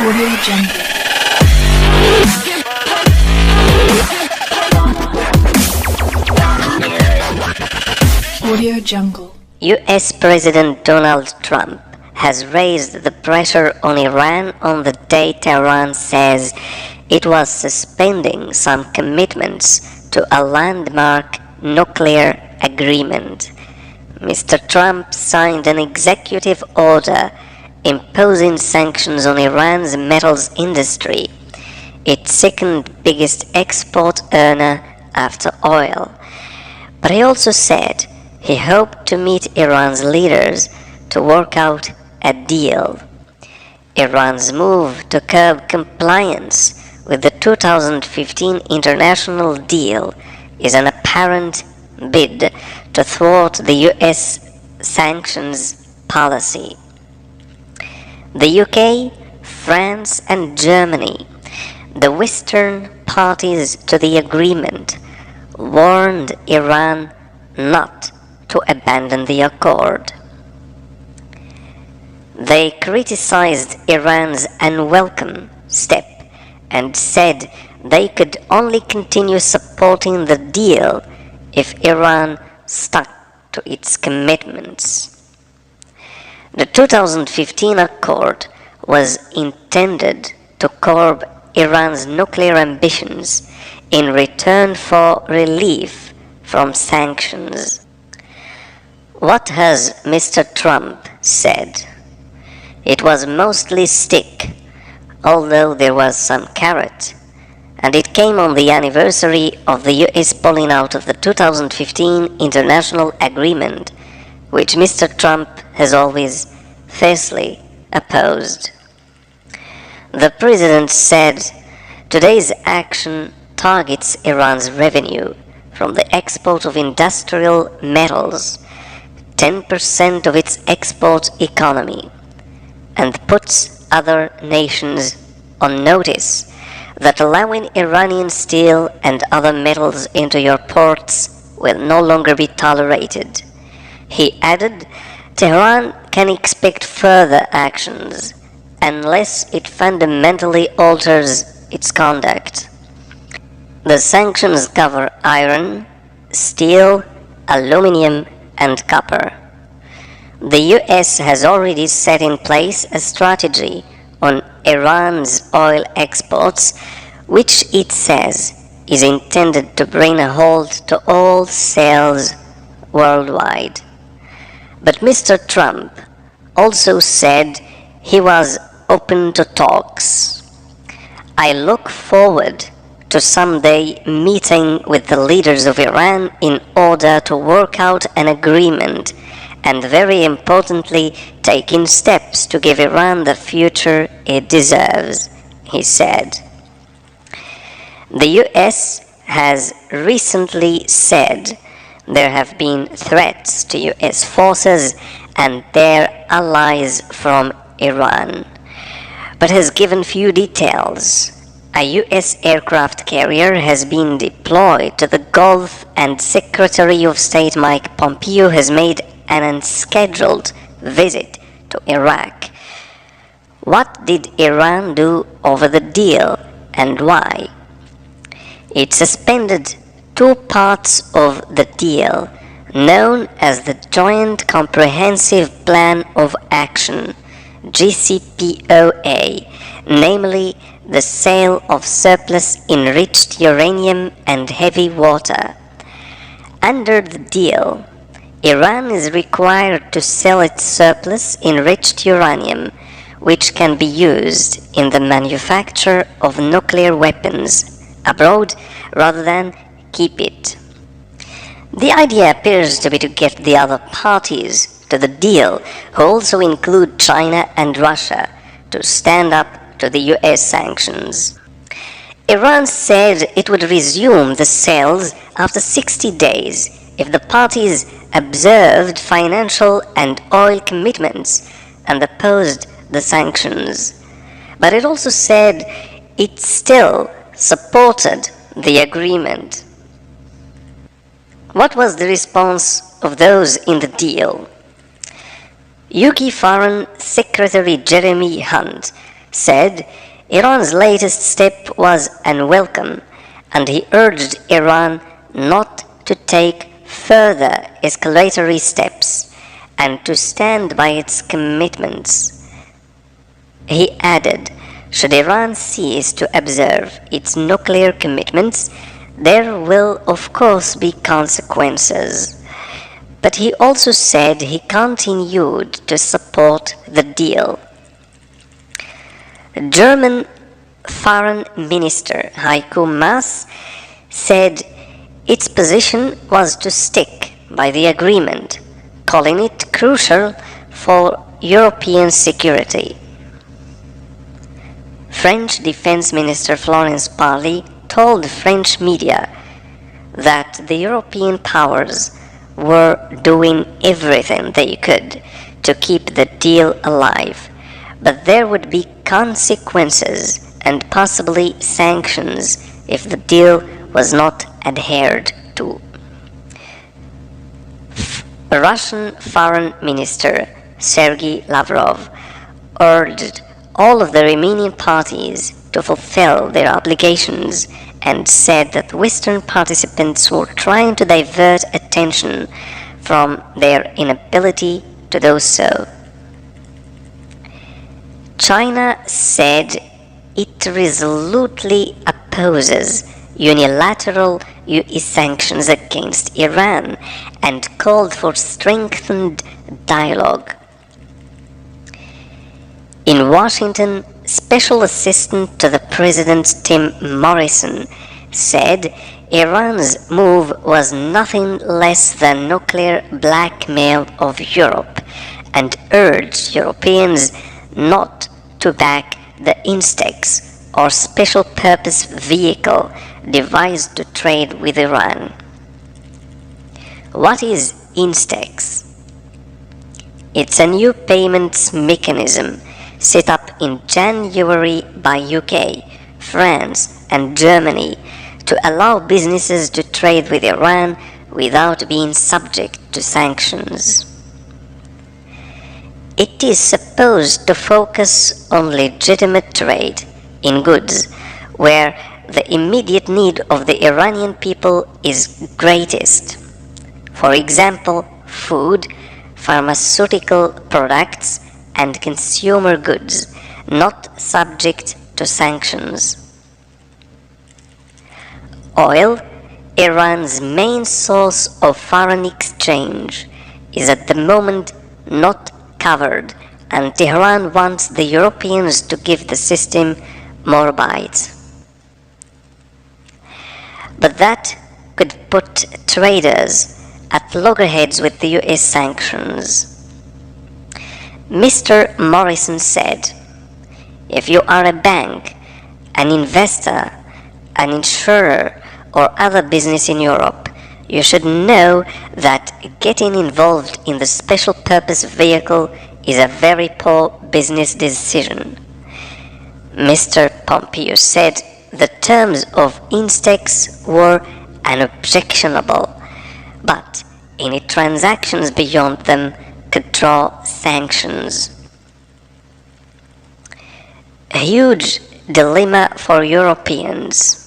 Audio Jungle. Audio Jungle. US President Donald Trump has raised the pressure on Iran on the day Tehran says it was suspending some commitments to a landmark nuclear agreement. Mr. Trump signed an executive order imposing sanctions on Iran's metals industry, its second biggest export earner after oil. But he also said he hoped to meet Iran's leaders to work out a deal. Iran's move to curb compliance with the 2015 international deal is an apparent bid to thwart the US sanctions policy. The UK, France and Germany, the Western parties to the agreement, warned Iran not to abandon the accord. They criticized Iran's unwelcome step and said they could only continue supporting the deal if Iran stuck to its commitments. The 2015 accord was intended to curb Iran's nuclear ambitions in return for relief from sanctions. What has Mr. Trump said? It was mostly stick, although there was some carrot, and it came on the anniversary of the US pulling out of the 2015 international agreement, which Mr. Trump has always fiercely opposed. The president said today's action targets Iran's revenue from the export of industrial metals, 10% of its export economy, and puts other nations on notice that allowing Iranian steel and other metals into your ports will no longer be tolerated. He added, Tehran can expect further actions unless it fundamentally alters its conduct. The sanctions cover iron, steel, aluminium, and copper. The US has already set in place a strategy on Iran's oil exports, which it says is intended to bring a halt to all sales worldwide. But Mr. Trump also said he was open to talks. I look forward to someday meeting with the leaders of Iran in order to work out an agreement and, very importantly, taking steps to give Iran the future it deserves, he said. The US has recently said there have been threats to US forces and their allies from Iran, but has given few details. A US aircraft carrier has been deployed to the Gulf, and Secretary of State Mike Pompeo has made an unscheduled visit to Iraq. What did Iran do over the deal and why? It suspended two parts of the deal known as the Joint Comprehensive Plan of Action, JCPOA, namely the sale of surplus enriched uranium and heavy water. Under the deal, Iran is required to sell its surplus enriched uranium, which can be used in the manufacture of nuclear weapons abroad rather than keep it. The idea appears to be to get the other parties to the deal, who also include China and Russia, to stand up to the US sanctions. Iran said it would resume the sales after 60 days if the parties observed financial and oil commitments and opposed the sanctions. But it also said it still supported the agreement. What was the response of those in the deal? UK Foreign Secretary Jeremy Hunt said Iran's latest step was unwelcome, and he urged Iran not to take further escalatory steps and to stand by its commitments. He added, should Iran cease to observe its nuclear commitments, there will of course be consequences. But he also said he continued to support the deal. German Foreign Minister Heiko Maas said its position was to stick by the agreement, calling it crucial for European security. French Defense Minister Florence Parly told French media that the European powers were doing everything they could to keep the deal alive, but there would be consequences and possibly sanctions if the deal was not adhered to. Russian Foreign Minister Sergei Lavrov urged all of the remaining parties to fulfill their obligations and said that Western participants were trying to divert attention from their inability to do so. China said it resolutely opposes unilateral US sanctions against Iran and called for strengthened dialogue. In Washington, Special Assistant to the President Tim Morrison said Iran's move was nothing less than nuclear blackmail of Europe and urged Europeans not to back the Instex or special purpose vehicle devised to trade with Iran. What is Instex? It's a new payments mechanism set up in January by UK, France and Germany to allow businesses to trade with Iran without being subject to sanctions. It is supposed to focus on legitimate trade in goods where the immediate need of the Iranian people is greatest. For example, food, pharmaceutical products, and consumer goods not subject to sanctions. Oil, Iran's main source of foreign exchange, is at the moment not covered, and Tehran wants the Europeans to give the system more bites. But that could put traders at loggerheads with the US sanctions. Mr. Morrison said, if you are a bank, an investor, an insurer, or other business in Europe, you should know that getting involved in the special purpose vehicle is a very poor business decision. Mr. Pompeo said the terms of Instex were unobjectionable, but any transactions beyond them could draw sanctions. A huge dilemma for Europeans.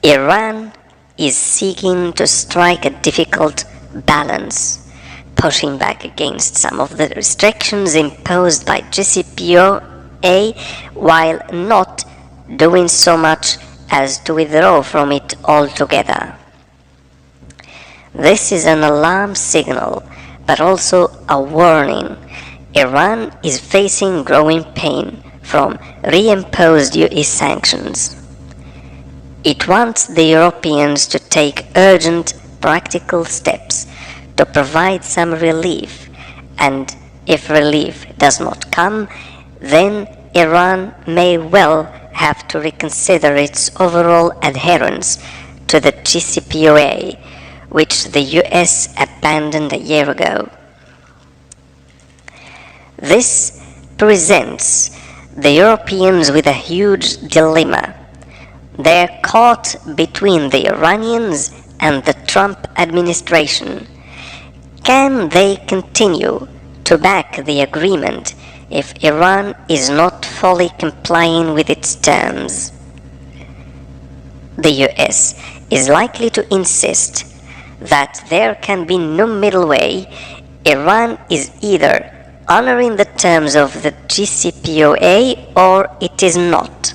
Iran is seeking to strike a difficult balance, pushing back against some of the restrictions imposed by JCPOA while not doing so much as to withdraw from it altogether. This is an alarm signal, but also a warning. Iran is facing growing pain from reimposed US sanctions. It wants the Europeans to take urgent, practical steps to provide some relief, and if relief does not come, then Iran may well have to reconsider its overall adherence to the JCPOA, which the US abandoned a year ago. This presents the Europeans with a huge dilemma. They're caught between the Iranians and the Trump administration. Can they continue to back the agreement if Iran is not fully complying with its terms. The US is likely to insist that there can be no middle way. Iran is either honoring the terms of the JCPOA or it is not.